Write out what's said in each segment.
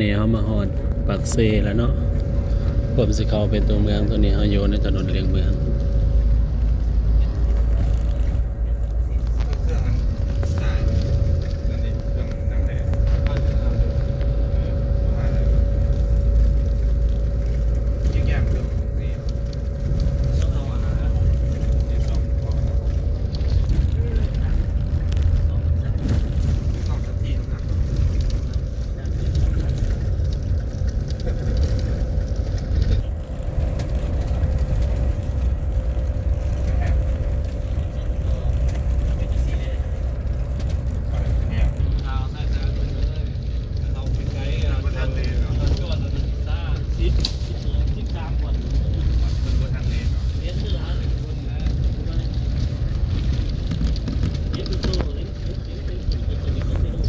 นี้เขามาฮอดปากเซแล้วเนาะผมสิเข้าไปตัวเมืองตัวนี้เขาอยู่ในถนนเลียงเมือง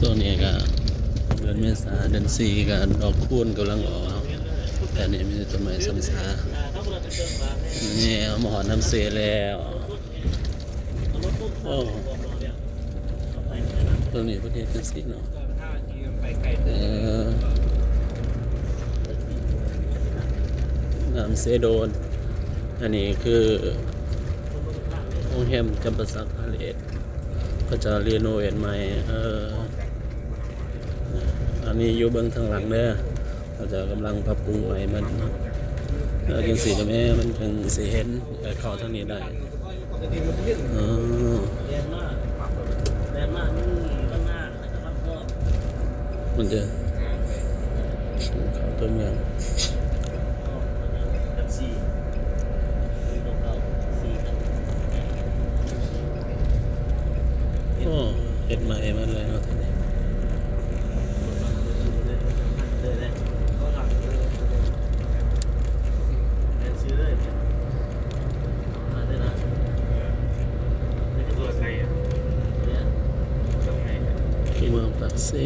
ตัวนี้ก็เดือนเมษาเดือนสี่ก็ดอกคูณกำลังออกแต่นี่มีต้นไม้ซ้ำซานี่เอามาหอน้ำเสียแล้วโอ้ตัวนี้ประเทศเป็นสีเนาะน้ำเสโดนอันนี้คือโรงแรมจำปาสักพาเลทก็จะรีโนเวทใหม่อันนี้อยู่เบื้องทางหลังเด้อเราจะกำลังปรับปรุงใหม่มันจังสีกับแม่มันถึงสีเห็นเข้าทางนี้ได้มันจะเข้าตัวเมืองโอ้เห็ดใหม่มาเลยเนาะทีนี้เมืองปากเซ่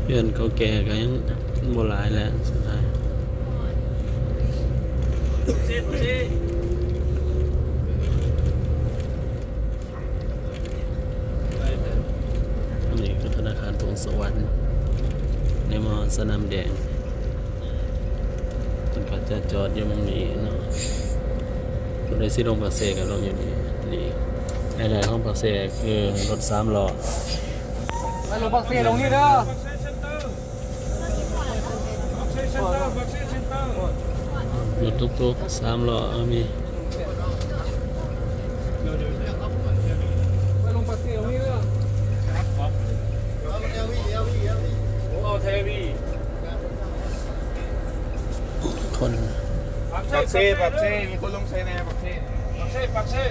เพื่อนเขาแก่ก็ยังโบราณแล้วสุดท้ายอันนี้คือธนาคารพงศวรรค์ในมอสนามแดงก็จะจอดอยู่ตรงนี้เนาะรถไฟสีลงปากเซกับลงอยู่นี่ไฮไลท์ของปากเซคือรถ3 ล้อไปรถปากเซลงนี่เด้อรถทุกๆ3 ล้อมีไปลงปากเซลงนี่เด้อเอาเทวีคนปักเซ่มีคนลงเซแน่ปักเซ่